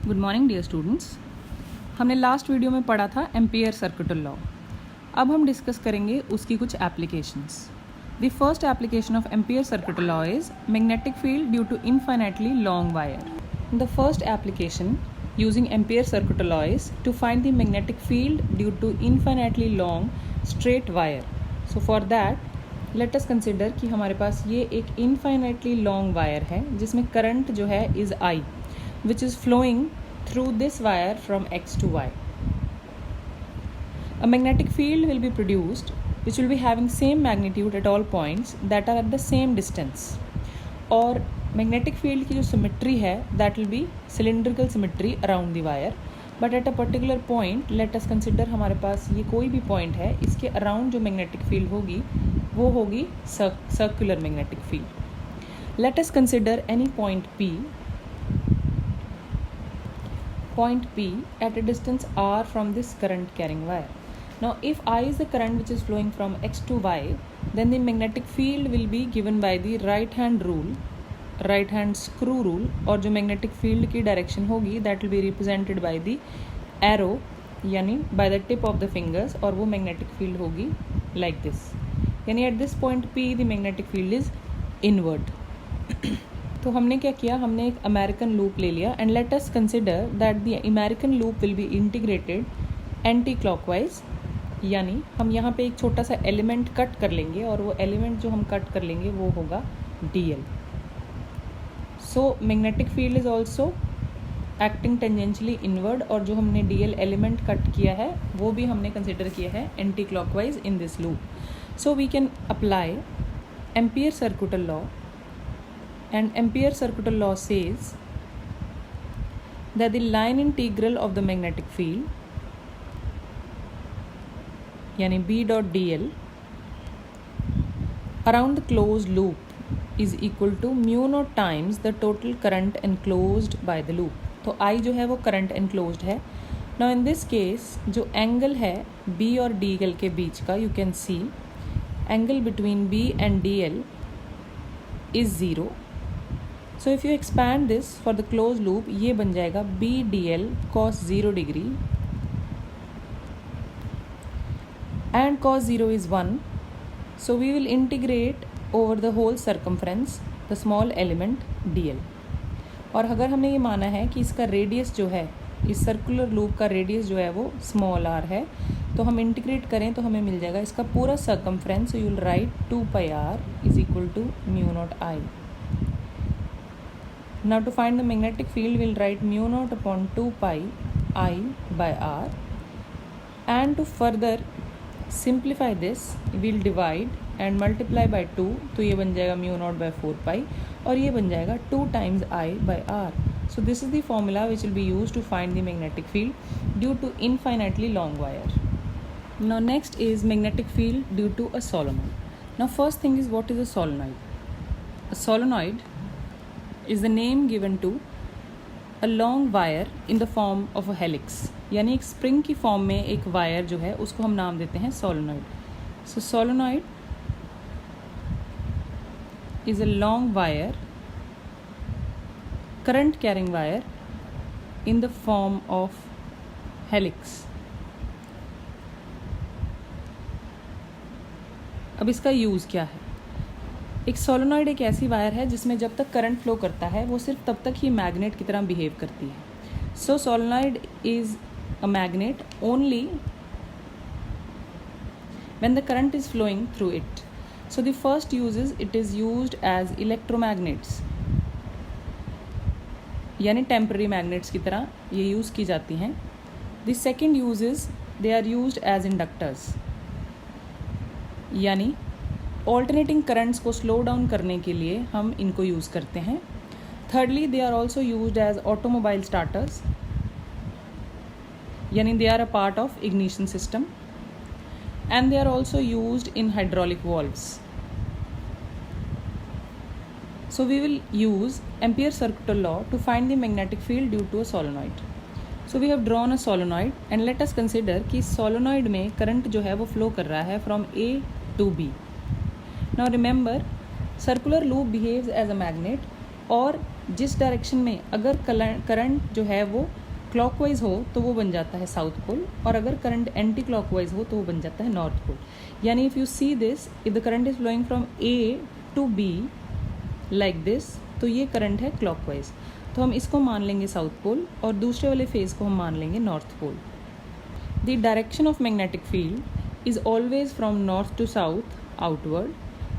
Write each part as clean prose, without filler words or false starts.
Good morning dear students. हमने last video में पढ़ा था एम्पियर सर्किटल लॉ। अब हम डिस्कस करेंगे उसकी कुछ applications. The first application of Ampere circuital law is magnetic field due to infinitely long wire. The first application using ampere circuital law is to find the magnetic field due to infinitely long straight wire. So for that let us consider कि हमारे पास ये एक infinitely long wire है जिसमें current जो है is I which is flowing through this wire from X to Y. A magnetic field will be produced which will be having same magnitude at all points that are at the same distance. और magnetic field की जो symmetry है that will be cylindrical symmetry around the wire, but at a particular point let us consider हमारे पास ये कोई भी point है, इसके अराउंड जो मैग्नेटिक फील्ड होगी वो होगी circular magnetic field. Late us consider any point P at a distance r from this current carrying wire. Now if I is the current which is flowing from X to Y, then the magnetic field will be given by the right hand screw rule, और जो magnetic field की direction होगी that will be represented by the arrow यानी by the tip of the fingers, और वो magnetic field होगी like this. यानी at this point P the magnetic field is inward. तो हमने क्या किया, हमने एक अमेरिकन लूप ले लिया and let us consider that the American loop will be integrated anti clockwise. यानी हम यहाँ पे एक छोटा सा एलिमेंट कट कर लेंगे और वो एलिमेंट जो हम कट कर लेंगे वो होगा DL. So magnetic field is also acting tangentially inward, और जो हमने DL एलिमेंट कट किया है वो भी हमने कंसिडर किया है anti clockwise in this loop. So we can apply Ampere circuital law, and Ampere circuital law says that the line integral of the magnetic field yani B dot dl around the closed loop is equal to mu naught times the total current enclosed by the loop. तो I जो है वो current enclosed है. Now in this case जो angle है B और DL के बीच का, you can see angle between B and DL is 0. So if you expand this for the closed loop, ये बन जाएगा B dl cos 0 degree and cos 0 is 1. So we will integrate over the whole circumference the small element dl. और अगर हमने ये माना है कि इसका रेडियस जो है, इस सर्कुलर लूप का रेडियस जो है वो स्मॉल r है, तो हम इंटीग्रेट करें तो हमें मिल जाएगा इसका पूरा circumference. So you will write 2 pi r is equal to mu naught I. Now to find the magnetic field, we'll write mu naught upon 2 pi I by r, and to further simplify this we'll divide and multiply by 2. तो ये बन जाएगा mu naught by 4 pi और ये बन जाएगा 2 times I by r. So this is the formula which will be used to find the magnetic field due to infinitely long wire. Now next is magnetic field due to a solenoid. Now first thing is, what is a solenoid? A solenoid is the name given to a long wire in the form of a helix. यानी एक spring की form में एक wire जो है उसको हम नाम देते हैं solenoid. So solenoid is a long wire, current carrying wire in the form of helix. अब इसका यूज़ क्या है? एक सोलोनॉइड एक ऐसी वायर है जिसमें जब तक करंट फ्लो करता है वो सिर्फ तब तक ही मैग्नेट की तरह बिहेव करती है. So solenoid is a magnet only when the current is flowing through it. So the first uses it is used as electromagnets, यानी टेम्पररी मैग्नेट्स की तरह ये यूज़ की जाती हैं. The second uses they are used as inductors, यानी alternating currents को slow down करने के लिए हम इनको यूज़ करते हैं. Thirdly they are also used as automobile starters, यानी they are a part of ignition system, and they are also used in hydraulic valves. So we will use Ampere circuital law to find the magnetic field due to a solenoid. So we have drawn a solenoid and let us consider कि solenoid में current जो है वो flow कर रहा है from A to B. Now remember, circular loop behaves as a magnet और जिस डायरेक्शन में अगर करंट जो है वो क्लॉकवाइज हो तो वो बन जाता है साउथ पोल, और अगर करंट एंटी क्लॉकवाइज हो तो वो बन जाता है नॉर्थ पोल। यानी if you see this, if the current is flowing from A to B like this, तो ये करंट है क्लॉकवाइज, तो हम इसको मान लेंगे साउथ पोल और दूसरे वाले फेज को हम मान लेंगे north pole. The direction of magnetic field is always from north to south outward,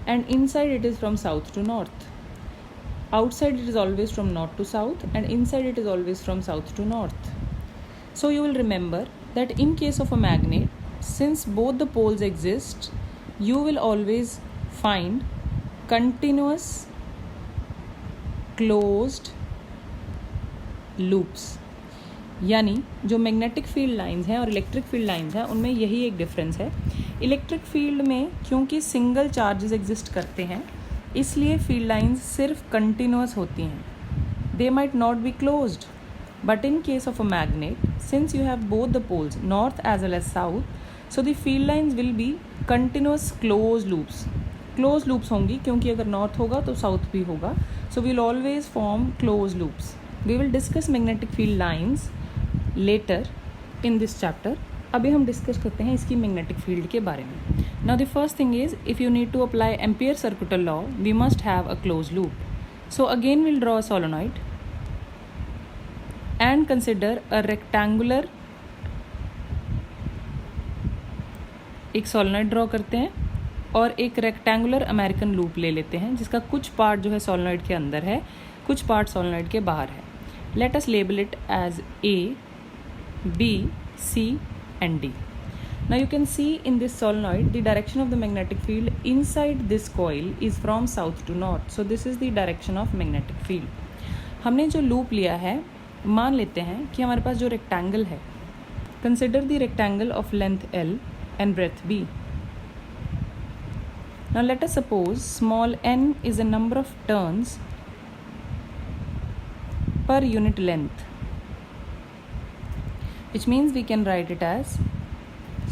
and inside it is from south to north. Outside it is always from north to south, and inside it is always from south to north. So you will remember that in case of a magnet, since both the poles exist, you will always find continuous closed loops. यानी जो magnetic field lines हैं और electric field lines हैं उनमें यही एक difference है. Electric field में क्योंकि सिंगल चार्जेस एग्जिस्ट करते हैं इसलिए फील्ड लाइंस सिर्फ कंटिन्यूअस होती हैं. They might not be closed, but in case of a magnet, since you have both the poles north as well as south, so the field lines will be continuous close loops. Close loops होंगी क्योंकि अगर north होगा तो south भी होगा, so we'll always form close loops. We will discuss magnetic field lines later in this chapter. अभी हम discuss करते हैं इसकी मैग्नेटिक फील्ड के बारे में. Now the first thing is, if you need to apply Ampere circuital law, we must have a closed loop. So again we'll draw a solenoid and consider a rectangular. एक solenoid draw करते हैं और एक rectangular American loop ले लेते हैं जिसका कुछ पार्ट जो है सोलेनॉइड के अंदर है, कुछ पार्ट सोलेनॉइड के बाहर है. Let us label it as A, B, C and D. Now you can see in this solenoid the direction of the magnetic field inside this coil is from south to north. So this is the direction of magnetic field. हमने जो loop लिया है, मान लेते हैं कि हमारे पास जो रेक्टेंगल है, consider the rectangle of length L and breadth B. Now let us suppose small n is a number of turns per unit length, which means we can write it as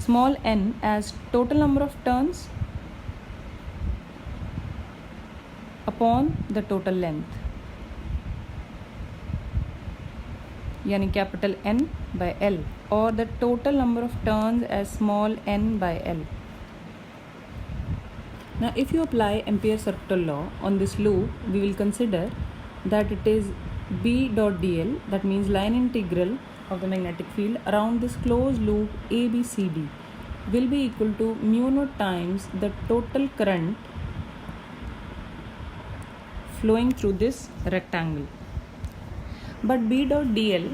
small n as total number of turns upon the total length, यानी capital N by L, or the total number of turns as small n by L. Now if you apply Ampere circuital law on this loop, we will consider that it is B dot dl, that means line integral of the magnetic field around this closed loop ABCD will be equal to mu naught times the total current flowing through this rectangle. But B dot dl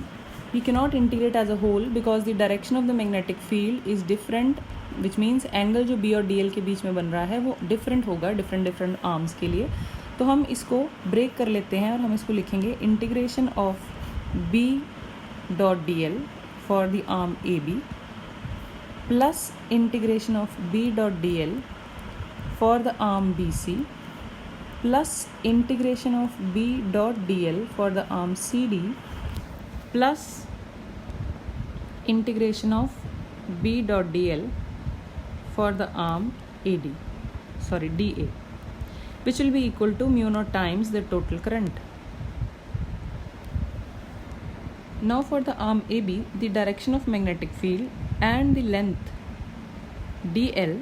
we cannot integrate as a whole because the direction of the magnetic field is different, which means angle जो B और dl के बीच में बन रहा है वो different होगा different arms के लिए. तो हम इसको break कर लेते हैं और हम इसको लिखेंगे integration of B dot dl for the arm AB plus integration of B dot dl for the arm BC plus integration of B dot dl for the arm CD plus integration of B dot dl for the arm DA, which will be equal to mu naught times the total current. Now for the arm AB, the direction of magnetic field and the length dl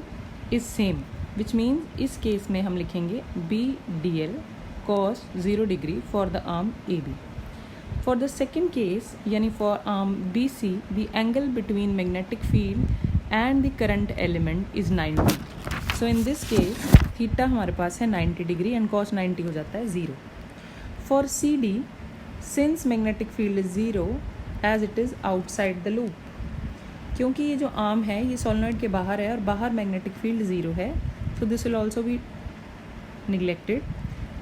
is same, which means इस case में हम लिखेंगे B dl cos 0 degree for the arm AB. For the second case, यानी for arm BC, the angle between magnetic field and the current element is 90. So in this case, theta हमारे पास है 90 degree and cos 90 हो जाता है 0. For CD, since magnetic field is 0 as it is outside the loop, क्योंकि ये जो arm है ये सोलेनॉइड के बाहर है और बाहर मैग्नेटिक फील्ड 0 है, so this will also be neglected.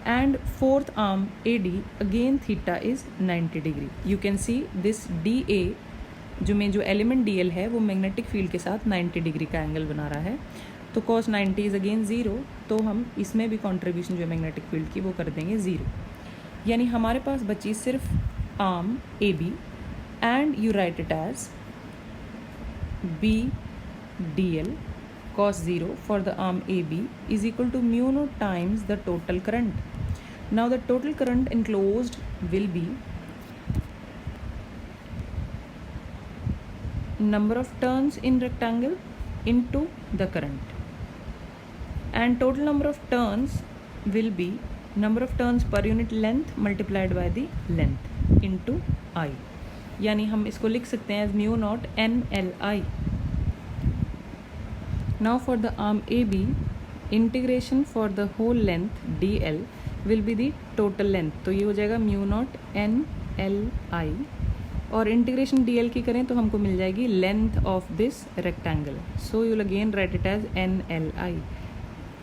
And fourth arm AD, again theta is 90 degree. You can see this DA जो एलिमेंट DL है वो मैग्नेटिक फील्ड के साथ 90 डिग्री का एंगल बना रहा है, तो cos 90 इज अगेन 0, तो हम इसमें भी कॉन्ट्रीब्यूशन जो है मैग्नेटिक फील्ड की वो कर देंगे 0. यानी हमारे पास बची सिर्फ arm AB and you write it as B dl cos 0 for the arm AB is equal to mu naught times the total current. Now the total current enclosed will be number of turns in rectangle into the current, and total number of turns will be number of turns per unit length multiplied by the length into I, यानी हम इसको लिख सकते हैं as mu naught NLI. Now for the arm AB, integration for the whole length DL will be the total length, तो ये हो जाएगा mu naught NLI, और इंटीग्रेशन DL की करें तो हमको मिल जाएगी length of this rectangle, so you will again write it as NLI.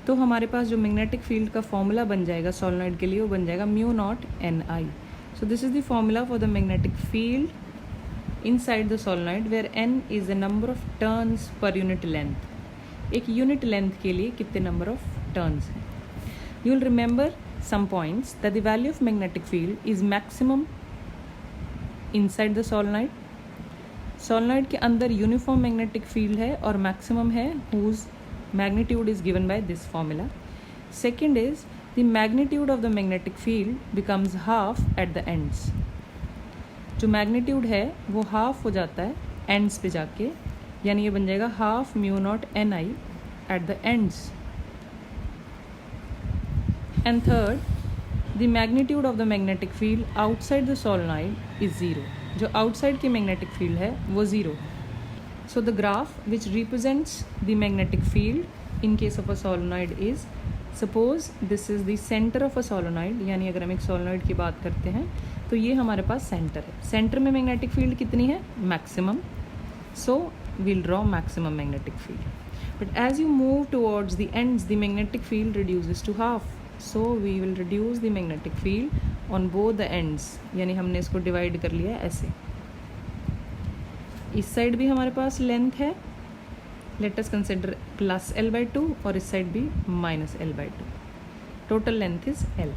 तो हमारे पास जो मैग्नेटिक फील्ड का फॉर्मूला बन जाएगा सॉलिनॉइड के लिए वो बन जाएगा mu naught NI. So this is the formula for the magnetic field inside the solenoid where N is the number of turns per unit length. एक यूनिट लेंथ के लिए कितने नंबर ऑफ टर्न्स हैं. You will remember some points that the value of magnetic field is maximum inside the solenoid. Solenoid के अंदर uniform magnetic field है और maximum है whose magnitude is given by this formula. Second is the magnitude of the magnetic field becomes half at the ends. जो magnitude है वो half हो जाता है एंड्स पे जाके, यानी ये बन जाएगा half mu naught NI at the ends. And third, the magnitude of the magnetic field outside the solenoid is zero. जो आउटसाइड की मैग्नेटिक फील्ड है वो ज़ीरो है. So the graph which represents the magnetic field in case of a solenoid is, suppose this is the centre of a solenoid, यानी अगर हम एक solenoid की बात करते हैं तो ये हमारे पास सेंटर है. सेंटर में मैग्नेटिक फील्ड कितनी है? Maximum. So we'll draw maximum magnetic field. But as you move towards the ends the magnetic field reduces to half. So we will reduce the magnetic field on both the ends, यानी हमने इसको divide कर लिया ऐसे. इस side भी हमारे पास लेंथ है, let us consider plus L/2, और इस साइड भी minus L/2. Total length is L,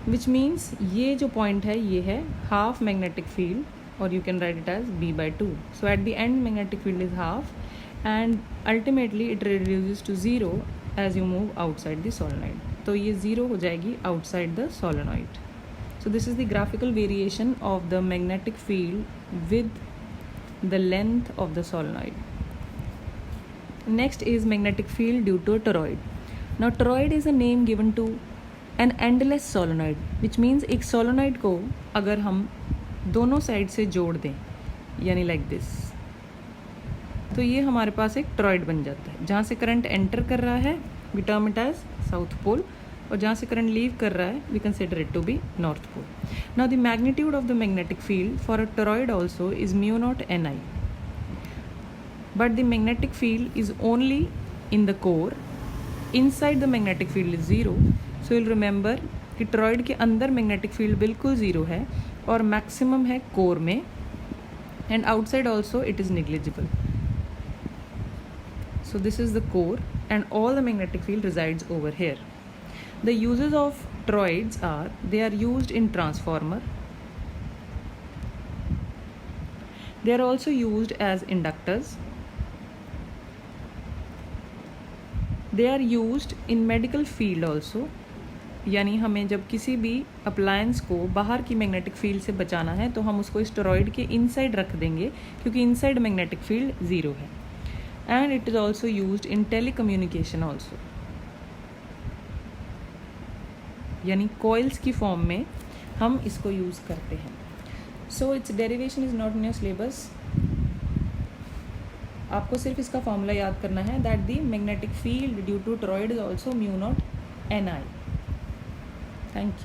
which means ये जो पॉइंट है ये है हाफ मैग्नेटिक फील्ड, और you can write it as B/2. So at the end magnetic field is half and ultimately it reduces to zero as you move outside the solenoid. तो ये zero हो जाएगी outside the solenoid. So this is the graphical variation of the magnetic field with the length of the solenoid. Next is magnetic field due to a toroid. Now toroid is a name given to an endless solenoid, which means एक solenoid को अगर हम दोनों side से जोड़ दें, यानी like this, तो ये हमारे पास एक toroid बन जाता है. जहाँ से करंट एंटर कर रहा है we term it as south pole, और जहाँ से करंट लीव कर रहा है we consider it to be north pole. Now the magnitude of the magnetic field for a toroid also is mu naught NI, but the magnetic field is only in the core. Inside the magnetic field is zero. So will remember कि toroid के अंदर magnetic field बिल्कुल zero है और maximum है core में, and outside also it is negligible. So this is the core and all the magnetic field resides over here. The uses of toroids are, they are used in transformer. They are also used as inductors. They are used in medical field also. यानी हमें जब किसी भी appliance को बाहर की magnetic field से बचाना है तो हम उसको इस टोरॉइड के इनसाइड रख देंगे, क्योंकि इनसाइड मैग्नेटिक फील्ड ज़ीरो है. And it is also used in telecommunication also, यानी कॉइल्स की फॉर्म में हम इसको यूज़ करते हैं. So its derivation is not in your syllabus. आपको सिर्फ इसका फॉर्मूला याद करना है that the magnetic field due to toroid is also mu naught NI. Thank you.